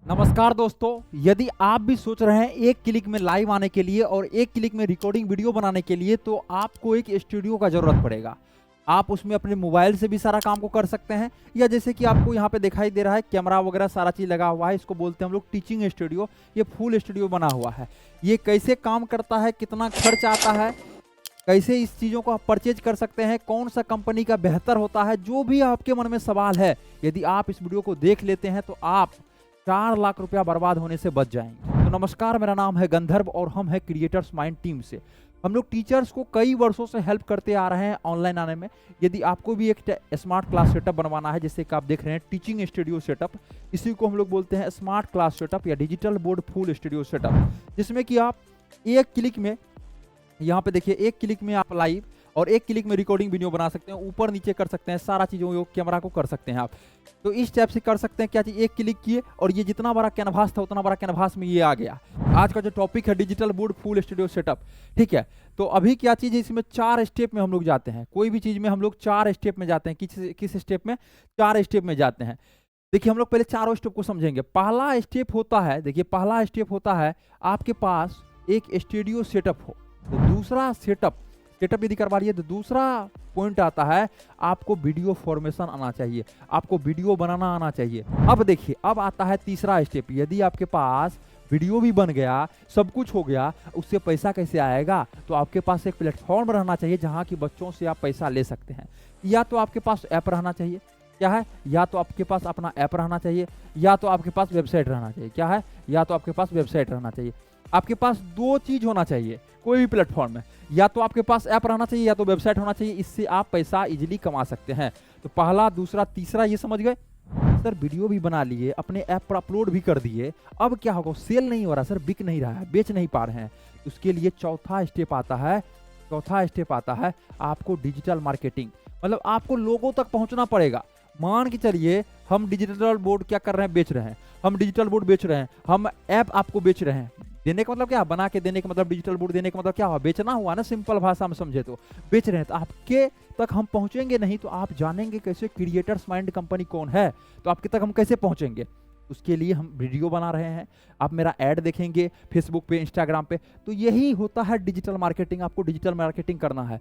नमस्कार दोस्तों, यदि आप भी सोच रहे हैं एक क्लिक में लाइव आने के लिए और एक क्लिक में रिकॉर्डिंग वीडियो बनाने के लिए, तो आपको एक स्टूडियो का ज़रूरत पड़ेगा। आप उसमें अपने मोबाइल से भी सारा काम को कर सकते हैं, या जैसे कि आपको यहाँ पे दिखाई दे रहा है कैमरा वगैरह सारा चीज़ लगा हुआ है, इसको बोलते हैं हम लोग टीचिंग स्टूडियो। ये फुल स्टूडियो बना हुआ है। ये कैसे काम करता है, कितना खर्च आता है, कैसे इस चीज़ों को आप परचेज कर सकते हैं, कौन सा कंपनी का बेहतर होता है, जो भी आपके मन में सवाल है, यदि आप इस वीडियो को देख लेते हैं तो आप 4 लाख रुपया बर्बाद होने से बच जाएंगे। तो नमस्कार, मेरा नाम है गंधर्व और हम है क्रिएटर्स माइंड टीम से। हम लोग टीचर्स को कई वर्षों से हेल्प करते आ रहे हैं ऑनलाइन आने में। यदि आपको भी एक स्मार्ट क्लास सेटअप बनवाना है, जैसे कि आप देख रहे हैं टीचिंग स्टूडियो सेटअप, इसी को हम लोग बोलते हैं स्मार्ट क्लास सेटअप या digital board full studio setup, जिसमें कि आप एक क्लिक में, यहाँ पे देखिए, एक क्लिक में आप लाइव और एक क्लिक में रिकॉर्डिंग वीडियो बना सकते हैं, ऊपर नीचे कर सकते हैं, सारा चीज़ों कैमरा को कर सकते हैं आप। तो इस टाइप से कर सकते हैं। क्या चीज़, एक क्लिक किए और ये जितना बड़ा कैनवास था उतना बड़ा कैनवास में ये आ गया। आज का जो टॉपिक है digital board full studio setup, ठीक है। तो अभी क्या चीज़ है, इसमें 4 स्टेप में हम लोग जाते हैं। कोई भी चीज़ में हम लोग 4 स्टेप में जाते हैं। किस स्टेप में? 4 स्टेप में जाते हैं। देखिए, हम लोग पहले चारों स्टेप को समझेंगे। पहला स्टेप होता है, देखिए पहला स्टेप होता है आपके पास एक स्टूडियो सेटअप हो। तो दूसरा सेटअप यदि करवा लिए, तो दूसरा पॉइंट आता है आपको वीडियो फॉर्मेशन आना चाहिए, आपको वीडियो बनाना आना चाहिए। अब देखिए, अब आता है तीसरा स्टेप। यदि आपके पास वीडियो भी बन गया, सब कुछ हो गया, उससे पैसा कैसे आएगा? तो आपके पास एक प्लेटफॉर्म रहना चाहिए जहां की बच्चों से आप पैसा ले सकते हैं। या तो आपके पास ऐप रहना चाहिए, क्या है, या तो आपके पास अपना ऐप रहना चाहिए, या तो आपके पास वेबसाइट रहना चाहिए। क्या है? या तो आपके पास वेबसाइट रहना चाहिए। आपके पास 2 चीज होना चाहिए कोई भी प्लेटफॉर्म में, या तो आपके पास ऐप रहना चाहिए या तो वेबसाइट होना चाहिए। इससे आप पैसा इजीली कमा सकते हैं। तो पहला, दूसरा, तीसरा ये समझ गए। सर वीडियो भी बना लिए, अपने ऐप पर अपलोड भी कर दिए, अब क्या होगा? सेल नहीं हो रहा सर, बिक नहीं रहा है, बेच नहीं पा रहे हैं। उसके लिए चौथा स्टेप आता है। चौथा स्टेप आता है आपको डिजिटल मार्केटिंग, मतलब आपको लोगों तक पहुंचना पड़ेगा। मान के चलिए, हम डिजिटल बोर्ड क्या कर रहे हैं, बेच रहे हैं। हम डिजिटल बोर्ड बेच रहे हैं, हम ऐप आपको बेच रहे हैं। देने का मतलब क्या? बना के देने का मतलब, डिजिटल बोर्ड देने का मतलब क्या हुआ? बेचना हुआ ना, सिंपल भाषा में समझे तो बेच रहे हैं। तो आपके तक हम पहुंचेंगे नहीं तो आप जानेंगे कैसे क्रिएटर्स माइंड कंपनी कौन है? तो आपके तक हम कैसे पहुंचेंगे? उसके लिए हम वीडियो बना रहे हैं, आप मेरा ऐड देखेंगे फेसबुक पे, इंस्टाग्राम पे। तो यही होता है डिजिटल मार्केटिंग। आपको डिजिटल मार्केटिंग करना है।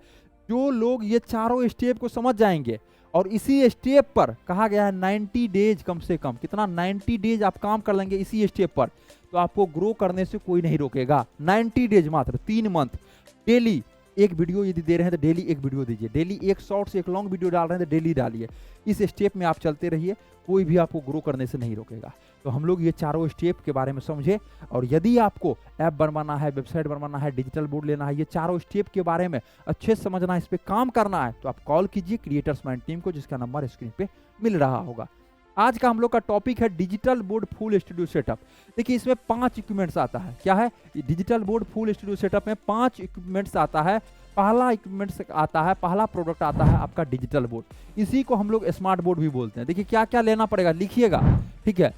जो लोग ये चारों स्टेप को समझ जाएंगे, और इसी स्टेप पर कहा गया है 90 डेज, कम से कम कितना, 90 डेज आप काम कर लेंगे इसी स्टेप पर, तो आपको ग्रो करने से कोई नहीं रोकेगा। 90 डेज, मात्र 3 मंथ। डेली एक वीडियो यदि दे रहे हैं तो डेली एक वीडियो दीजिए, डेली एक शॉर्ट्स एक लॉन्ग वीडियो डाल रहे हैं तो डेली डालिए। इस स्टेप में आप चलते रहिए, कोई भी आपको ग्रो करने से नहीं रोकेगा। तो हम लोग ये चारों स्टेप के बारे में समझे। और यदि आपको ऐप बनवाना है, वेबसाइट बनवाना है, डिजिटल बोर्ड लेना है, ये चारों स्टेप के बारे में अच्छे से समझना है, इस पर काम करना है, तो आप कॉल कीजिए क्रिएटर्स माइंड टीम को, जिसका नंबर स्क्रीन पे मिल रहा होगा। आज का हम लोग का टॉपिक है digital board full studio setup. देखिए, इसमें 5 इक्विपमेंट्स आता है। क्या है? Digital board full studio setup में 5 इक्विपमेंट्स आता है। पहला इक्विपमेंट्स आता है, पहला प्रोडक्ट आता है आपका डिजिटल बोर्ड। इसी को हम लोग स्मार्ट बोर्ड भी बोलते हैं। देखिए क्या क्या लेना पड़ेगा, लिखिएगा, ठीक है।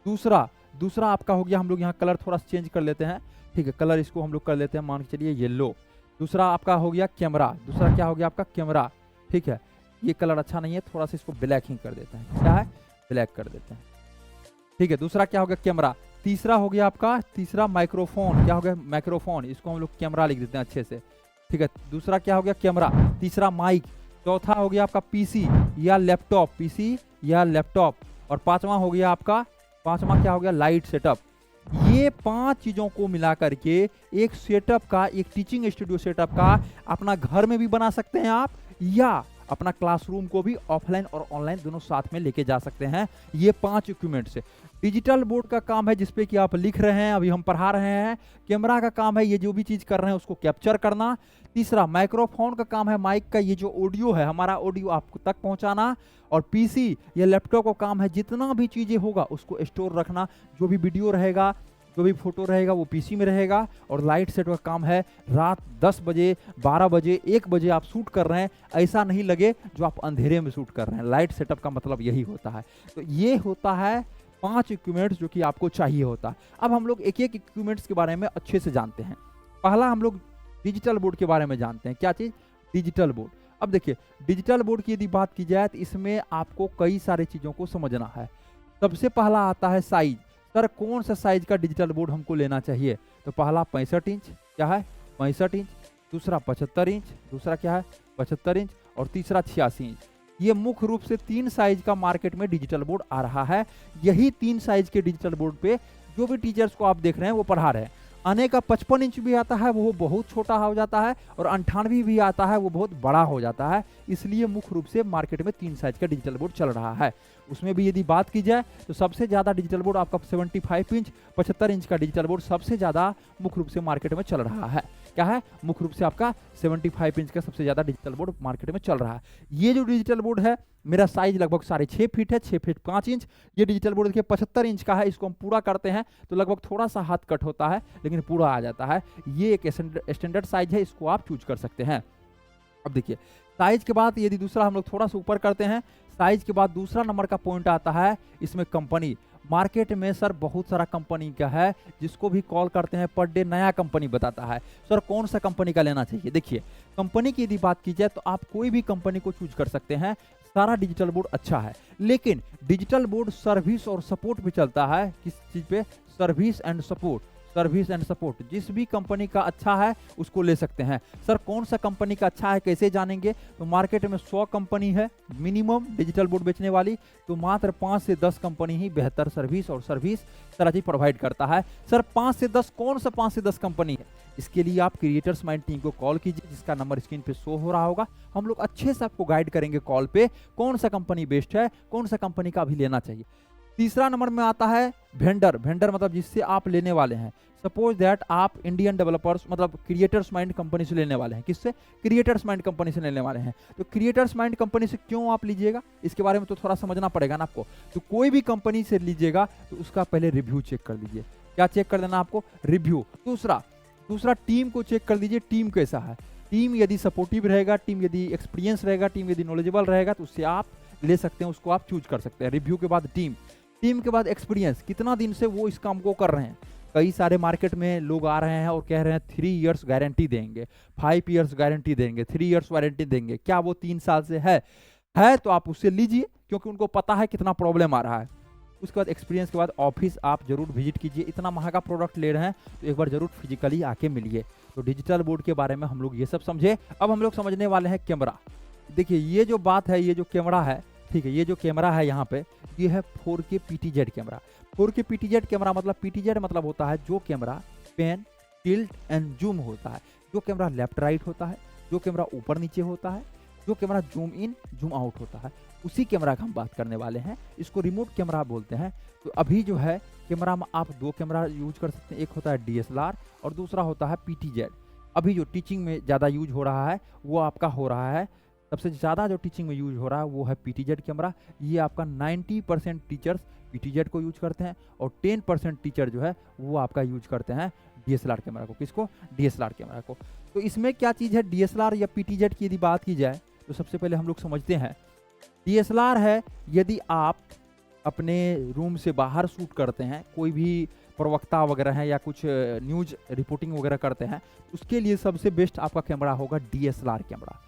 दूसरा आपका हो गया, हम लोग यहाँ कलर थोड़ा सा चेंज कर लेते हैं, ठीक है। कलर इसको हम लोग कर लेते हैं, मान के चलिए येलो। दूसरा आपका हो गया कैमरा। दूसरा क्या हो गया आपका? कैमरा, ठीक है। ये कलर अच्छा नहीं है, थोड़ा सा इसको ब्लैक ही कर देते हैं। क्या है? ब्लैक कर देते हैं, ठीक है। दूसरा क्या हो गया? कैमरा। तीसरा हो गया आपका, तीसरा माइक्रोफोन। क्या हो गया? माइक्रोफोन। इसको हम लोग कैमरा लिख देते हैं अच्छे से, ठीक है। दूसरा क्या हो गया? कैमरा। तीसरा माइक। चौथा हो गया आपका पीसी या लैपटॉप, पीसी या लैपटॉप। और पांचवा हो गया आपका, पांचवा क्या हो गया? Light setup. ये 5 चीजों को मिला करके एक सेटअप का, एक टीचिंग स्टूडियो सेटअप का अपना घर में भी बना सकते हैं आप, या अपना क्लासरूम को भी ऑफलाइन और ऑनलाइन दोनों साथ में लेके जा सकते हैं। ये 5 इक्विपमेंट से। डिजिटल बोर्ड का काम है जिसपे कि आप लिख रहे हैं, अभी हम पढ़ा रहे हैं। कैमरा का काम है ये जो भी चीज कर रहे हैं उसको कैप्चर करना। तीसरा माइक्रोफोन का काम है, माइक का ये जो ऑडियो है, हमारा ऑडियो आप तक पहुंचाना। और पीसी या लैपटॉप का काम है जितना भी चीजें होगा उसको स्टोर रखना। जो भी वीडियो रहेगा, जो भी फोटो रहेगा वो पीसी में रहेगा। और लाइट सेट का काम है, रात 10 बजे, 12 बजे, 1 बजे आप शूट कर रहे हैं, ऐसा नहीं लगे जो आप अंधेरे में शूट कर रहे हैं। लाइट सेटअप का मतलब यही होता है। तो ये होता है 5 इक्विपमेंट्स जो कि आपको चाहिए होता है। अब हम लोग एक एक इक्विपमेंट्स के बारे में अच्छे से जानते हैं। पहला हम लोग डिजिटल बोर्ड के बारे में जानते हैं। क्या चीज? Digital board. अब देखिए, डिजिटल बोर्ड की यदि बात की जाए तो इसमें आपको कई सारी चीजों को समझना है। सबसे पहला आता है साइज। सर कौन सा साइज का डिजिटल बोर्ड हमको लेना चाहिए? तो पहला 65 इंच, क्या है 65 इंच, दूसरा 75 इंच, दूसरा क्या है 75 इंच, और तीसरा 86 इंच। ये मुख्य रूप से 3 साइज का मार्केट में डिजिटल बोर्ड आ रहा है। यही 3 साइज के डिजिटल बोर्ड पे जो भी टीचर्स को आप देख रहे हैं वो पढ़ा रहे हैं। आने का 55 इंच भी आता है, वो बहुत छोटा हो जाता है, और 98 भी आता है, वो बहुत बड़ा हो जाता है। इसलिए मुख्य रूप से मार्केट में 3 साइज का डिजिटल बोर्ड चल रहा है। उसमें भी यदि बात की जाए तो सबसे ज़्यादा डिजिटल बोर्ड आपका 75 इंच 75 इंच का डिजिटल बोर्ड सबसे ज़्यादा मुख्य रूप से मार्केट में चल रहा है। क्या है? मुख्य रूप से आपका 75 इंच का सबसे ज़्यादा डिजिटल बोर्ड मार्केट में चल रहा है। ये जो डिजिटल बोर्ड है, मेरा साइज लगभग 6.5 फीट है, 6 फीट 5 इंच। ये डिजिटल बोर्ड देखिए 75 इंच का है। इसको हम पूरा करते हैं तो लगभग थोड़ा सा हाथ कट होता है, लेकिन पूरा आ जाता है। ये एक स्टैंडर्ड साइज है, इसको आप चूज कर सकते हैं। अब देखिए साइज के बाद यदि दूसरा हम लोग थोड़ा सा ऊपर करते हैं, साइज के बाद दूसरा नंबर का पॉइंट आता है इसमें कंपनी। मार्केट में सर बहुत सारा कंपनी का है, जिसको भी कॉल करते हैं पर डे नया कंपनी बताता है। सर कौन सा कंपनी का लेना चाहिए? देखिए कंपनी की यदि बात की जाए तो आप कोई भी कंपनी को चूज कर सकते हैं। सारा डिजिटल बोर्ड अच्छा है, लेकिन डिजिटल बोर्ड सर्विस और सपोर्ट भी चलता है। किस चीज पे? Service and support. Service and support जिस भी कंपनी का अच्छा है उसको ले सकते हैं। सर कौन सा कंपनी का अच्छा है कैसे जानेंगे? तो मार्केट में 100 कंपनी है मिनिमम डिजिटल बोर्ड बेचने वाली, तो मात्र 5 से 10 कंपनी ही बेहतर सर्विस और सर्विस सारा चीज प्रोवाइड करता है। सर 5 से 10 कौन सा 5 से 10 कंपनी है? इसके लिए आप क्रिएटर्स माइंड टीम को कॉल कीजिए, जिसका नंबर स्क्रीन पे शो हो रहा होगा। हम लोग अच्छे से आपको गाइड करेंगे कॉल पे, कौन सा कंपनी बेस्ट है, कौन सा कंपनी का अभी लेना चाहिए। तीसरा नंबर में आता है वेंडर। वेंडर मतलब जिससे आप लेने वाले हैं। सपोज दैट आप इंडियन डेवलपर्स मतलब क्रिएटर्स माइंड कंपनी से लेने वाले हैं। किससे? क्रिएटर्स माइंड कंपनी से लेने वाले हैं। तो क्रिएटर्स माइंड कंपनी से क्यों आप लीजिएगा, इसके बारे में तो थोड़ा समझना पड़ेगा ना आपको। तो कोई भी कंपनी से लीजिएगा तो उसका पहले रिव्यू चेक कर लीजिए। क्या चेक कर देना आपको? रिव्यू। दूसरा टीम को चेक कर लीजिए, टीम कैसा है। टीम यदि सपोर्टिव रहेगा, टीम यदि एक्सपीरियंस रहेगा, टीम यदि नॉलेजेबल रहेगा, तो उससे आप ले सकते हैं, उसको आप चूज कर सकते हैं। रिव्यू के बाद टीम के बाद एक्सपीरियंस, कितना दिन से वो इस काम को कर रहे हैं। कई सारे मार्केट में लोग आ रहे हैं और कह रहे हैं 3 इयर्स गारंटी देंगे, 5 इयर्स गारंटी देंगे, 3 इयर्स वारंटी देंगे। क्या वो 3 साल से है तो आप उससे लीजिए, क्योंकि उनको पता है कितना प्रॉब्लम आ रहा है। उसके बाद एक्सपीरियंस के बाद ऑफिस आप जरूर विजिट कीजिए। इतना महंगा प्रोडक्ट ले रहे हैं तो एक बार जरूर फिजिकली आके मिलिए। तो डिजिटल बोर्ड के बारे में हम लोग ये सब समझे। अब हम लोग समझने वाले हैं कैमरा। देखिए ये जो बात है, ये जो कैमरा है, ठीक है, ये जो कैमरा है यहाँ पे, ये है 4K PTZ camera. 4K PTZ camera मतलब PTZ मतलब होता है जो camera pan, tilt and zoom होता है, जो कैमरा लेफ्ट राइट होता है, जो कैमरा ऊपर नीचे होता है, जो camera zoom in zoom out होता है, उसी कैमरा का हम बात करने वाले हैं। इसको रिमोट कैमरा बोलते हैं। तो अभी जो है कैमरा में आप 2 कैमरा यूज कर सकते हैं। एक होता है DSLR और दूसरा होता है PTZ। अभी जो टीचिंग में ज़्यादा यूज हो रहा है वो आपका हो रहा है, सबसे ज़्यादा जो टीचिंग में यूज हो रहा है वो है PTZ कैमरा। ये आपका 90% टीचर्स PTZ को यूज करते हैं और 10% टीचर जो है वो आपका यूज करते हैं DSLR कैमरा को। किसको? DSLR कैमरा को। तो इसमें क्या चीज़ है DSLR या PTZ की यदि बात की जाए तो सबसे पहले हम लोग समझते हैं DSLR है यदि आप अपने रूम से बाहर शूट करते हैं, कोई भी प्रवक्ता वगैरह हैं या कुछ न्यूज रिपोर्टिंग वगैरह करते हैं, उसके लिए सबसे बेस्ट आपका कैमरा होगा DSLR कैमरा।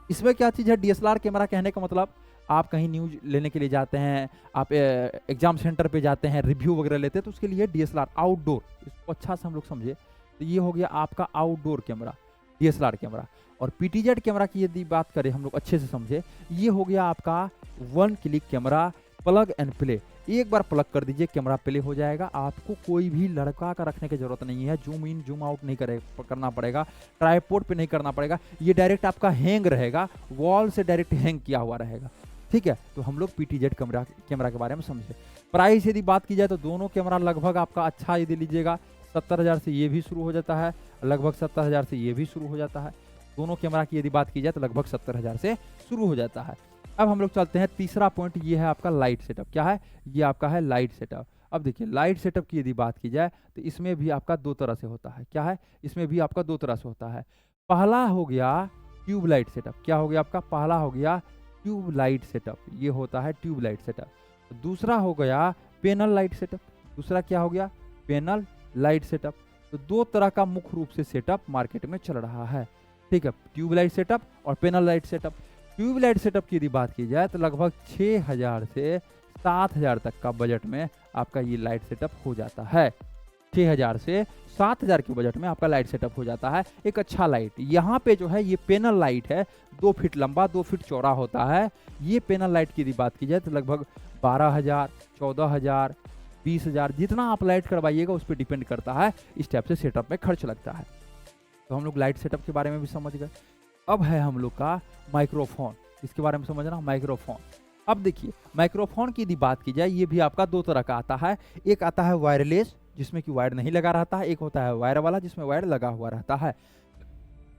इसमें क्या चीज़ है DSLR कैमरा कहने का मतलब, आप कहीं न्यूज लेने के लिए जाते हैं, आप एग्जाम सेंटर पे जाते हैं, रिव्यू वगैरह लेते हैं, तो उसके लिए DSLR आउटडोर, इसको अच्छा से हम लोग समझे तो ये हो गया आपका आउटडोर कैमरा DSLR कैमरा। और PTZ कैमरा की यदि बात करें हम लोग अच्छे से समझे, ये हो गया आपका 1 click camera, plug and play. एक बार प्लग कर दीजिए कैमरा प्ले हो जाएगा। आपको कोई भी लड़का का रखने की जरूरत नहीं है, जूम इन जूम आउट नहीं करना पड़ेगा, ट्राइपॉड पे नहीं करना पड़ेगा। ये डायरेक्ट आपका हैंग रहेगा, वॉल से डायरेक्ट हैंग किया हुआ रहेगा। ठीक है, तो हम लोग PTZ कैमरा के बारे में समझे। प्राइस यदि बात की जाए तो दोनों कैमरा लगभग आपका अच्छा यदि लीजिएगा 70,000 से ये भी शुरू हो जाता है, लगभग 70,000 से ये भी शुरू हो जाता है। दोनों कैमरा की यदि बात की जाए तो लगभग 70,000 से शुरू हो जाता है। अब हम लोग चलते हैं तीसरा पॉइंट, ये है आपका लाइट सेटअप। क्या है? ये आपका है लाइट सेटअप। अब देखिए लाइट सेटअप की यदि बात की जाए तो इसमें भी आपका 2 तरह से होता है। क्या है? इसमें भी आपका 2 तरह से होता है। पहला हो गया ट्यूब लाइट सेटअप। क्या हो गया आपका? पहला हो गया ट्यूब लाइट सेटअप, ये होता है ट्यूब लाइट सेटअप। दूसरा हो गया पैनल लाइट सेटअप। दूसरा क्या हो गया? Panel light setup. तो 2 तरह का मुख्य रूप से सेटअप मार्केट में चल रहा है। ठीक है, ट्यूब लाइट सेटअप और panel light setup. Tube light setup की यदि बात की जाए तो लगभग 6,000 से 7,000 तक का बजट में आपका ये लाइट सेटअप हो जाता है। 6,000 से 7,000 के बजट में आपका लाइट सेटअप हो जाता है। एक अच्छा लाइट, यहाँ पे जो है ये पैनल लाइट है, 2 फीट लंबा 2 फीट चौड़ा होता है। ये पैनल लाइट की यदि बात की जाए तो लगभग 12,000, 14,000, 20,000 जितना आप लाइट करवाइएगा उस पर डिपेंड करता है, इस टाइप से सेटअप में खर्च लगता है। तो हम लोग लाइट सेटअप के बारे में भी समझ गए। अब है हम लोग का माइक्रोफोन, इसके बारे में समझना। माइक्रोफोन, अब देखिए माइक्रोफोन की यदि बात की जाए, ये भी आपका 2 तरह का आता है। एक आता है वायरलेस, जिसमें कि वायर नहीं लगा रहता है, एक होता है वायर वाला जिसमें वायर लगा हुआ रहता है।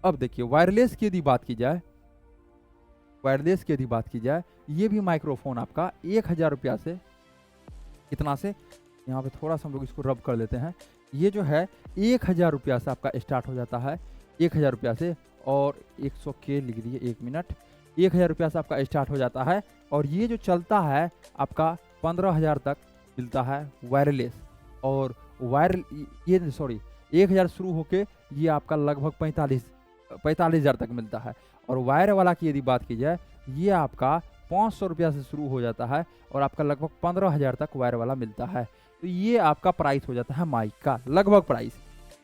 अब देखिए वायरलेस की यदि बात की जाए, वायरलेस की यदि बात की जाए, ये भी माइक्रोफोन आपका 1,000 रुपया से, कितना से, यहाँ पे थोड़ा सा हम लोग इसको रब कर लेते हैं। ये जो है 1,000 रुपया से आपका स्टार्ट हो जाता है, 1,000 रुपया से, और 100 के लिख लीजिए, 1 मिनट, 1,000 रुपया से आपका स्टार्ट हो जाता है। और ये जो चलता है आपका 15,000 तक मिलता है वायरलेस। और ये 1,000 शुरू होके ये आपका लगभग 45,000 तक मिलता है। और वायर वाला की यदि बात की जाए, ये आपका 500 रुपया से शुरू हो जाता है और आपका लगभग 15,000 तक वायर वाला मिलता है। तो ये आपका प्राइस हो जाता है माइक का, लगभग प्राइस।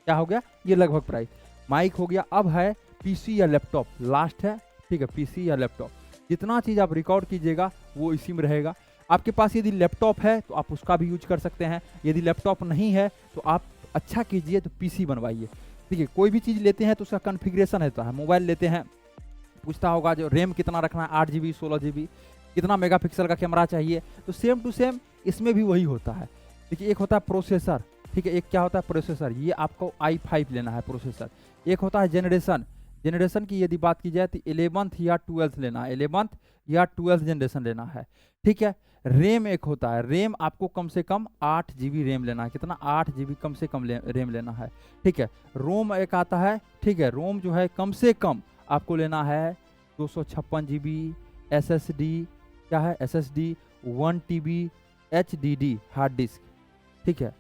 क्या हो गया? ये लगभग प्राइस माइक हो गया। अब है पीसी या लैपटॉप, लास्ट है, ठीक है, पीसी या लैपटॉप। जितना चीज़ आप रिकॉर्ड कीजिएगा वो इसी में रहेगा। आपके पास यदि लैपटॉप है तो आप उसका भी यूज कर सकते हैं, यदि लैपटॉप नहीं है तो आप अच्छा कीजिए तो पीसी बनवाइए। ठीक है, कोई भी चीज़ लेते हैं तो उसका कॉन्फ़िगरेशन रहता है। मोबाइल लेते हैं, पूछता होगा जो रैम कितना रखना है, 8 GB 16 GB, कितना मेगापिक्सल का कैमरा चाहिए, तो सेम टू सेम इसमें भी वही होता है। देखिए, एक होता है प्रोसेसर, ठीक है, एक क्या होता है प्रोसेसर, ये आपको i5 लेना है प्रोसेसर। एक होता है जनरेशन, जनरेशन की यदि बात की जाए तो 11th या 12th लेना है, 11th या 12th जनरेशन लेना है, ठीक है। रैम एक होता है, रैम आपको कम से कम 8 GB रैम लेना है, कितना, 8 GB कम से कम रैम लेना है, ठीक है। रोम एक आता है, ठीक है, रोम जो है कम से कम आपको लेना है 256 GB, SSD क्या है, SSD 1 TB HDD hard disk, ठीक है,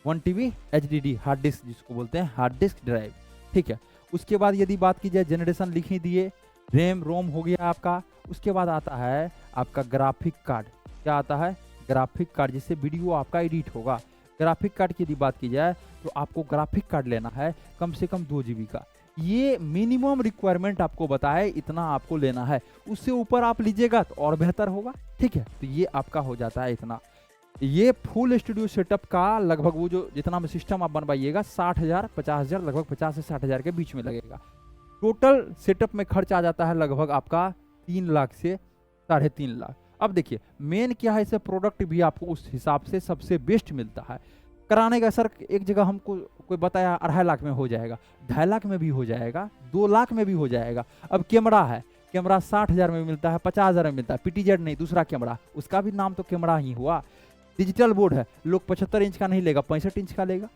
1 TB HDD हार्ड डिस्क जिसको बोलते हैं हार्ड डिस्क ड्राइव, ठीक है। उसके बाद यदि बात की जाए, जनरेशन लिख ही दिए, रैम रोम हो गया आपका। उसके बाद आता है आपका ग्राफिक कार्ड, क्या आता है, ग्राफिक कार्ड, जिससे वीडियो आपका एडिट होगा। ग्राफिक कार्ड की यदि बात की जाए तो आपको ग्राफिक कार्ड लेना है कम से कम 2 GB का। ये मिनिमम रिक्वायरमेंट आपको बताया, इतना आपको लेना है, उससे ऊपर आप लीजिएगा तो और बेहतर होगा, ठीक है। तो ये आपका हो जाता है इतना। ये फुल स्टूडियो सेटअप का लगभग वो जो जितना में सिस्टम आप बनवाइएगा 60,000 50,000, लगभग 50 से 60,000 के बीच में लगेगा। टोटल सेटअप में खर्च आ जाता है लगभग आपका 3 लाख से 3.5 लाख। अब देखिए मेन क्या है, इसे प्रोडक्ट भी आपको उस हिसाब से सबसे बेस्ट मिलता है। कराने का सर एक जगह हमको कोई बताया 2.5 लाख में हो जाएगा, 2.5 लाख में भी हो जाएगा, 2 लाख में भी हो जाएगा। अब कैमरा है, कैमरा 60,000 में मिलता है, 50,000 में मिलता है, PTZ नहीं, दूसरा कैमरा, उसका भी नाम तो कैमरा ही हुआ। डिजिटल बोर्ड है, लोग 75 इंच का नहीं लेगा, 65 इंच का लेगा,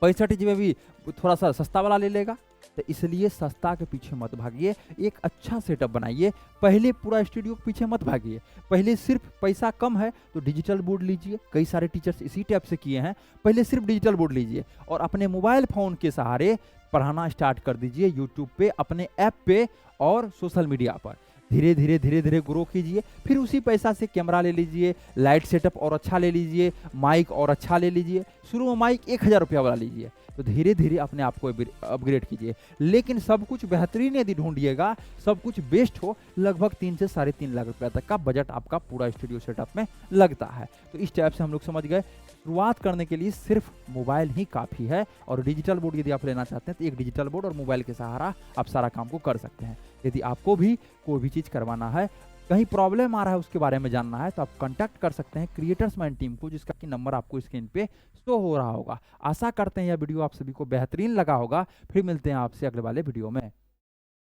65 इंच में भी थोड़ा सा सस्ता वाला ले लेगा। तो इसलिए सस्ता के पीछे मत भागिए, एक अच्छा सेटअप बनाइए। पहले पूरा स्टूडियो के पीछे मत भागिए, पहले सिर्फ पैसा कम है तो डिजिटल बोर्ड लीजिए, कई सारे टीचर्स इसी टाइप से किए हैं। पहले सिर्फ डिजिटल बोर्ड लीजिए और अपने मोबाइल फ़ोन के सहारे पढ़ाना स्टार्ट कर दीजिए, यूट्यूब पे, अपने ऐप पे और सोशल मीडिया पर। धीरे धीरे ग्रो कीजिए, फिर उसी पैसा से कैमरा ले लीजिए, लाइट सेटअप और अच्छा ले लीजिए, माइक और अच्छा ले लीजिए। शुरू में माइक 1,000 रुपया वाला लीजिए, तो धीरे धीरे अपने आप को अपग्रेड कीजिए। लेकिन सब कुछ बेहतरीन यदि ढूंढिएगा, सब कुछ बेस्ट हो, लगभग 3 से 3.5 लाख रुपया तक का बजट आपका पूरा स्टूडियो सेटअप में लगता है। तो इस टाइप से हम लोग समझ गए, शुरुआत करने के लिए सिर्फ मोबाइल ही काफ़ी है। और डिजिटल बोर्ड यदि आप लेना चाहते हैं तो एक डिजिटल बोर्ड और मोबाइल के सहारा आप सारा काम को कर सकते हैं। यदि आपको भी कोई भी चीज़ करवाना है, कहीं प्रॉब्लम आ रहा है, उसके बारे में जानना है, तो आप कांटेक्ट कर सकते हैं क्रिएटर्स माइंड टीम को, जिसका कि नंबर आपको स्क्रीन पे शो हो रहा होगा। आशा करते हैं यह वीडियो आप सभी को बेहतरीन लगा होगा। फिर मिलते हैं आपसे अगले वाले वीडियो में।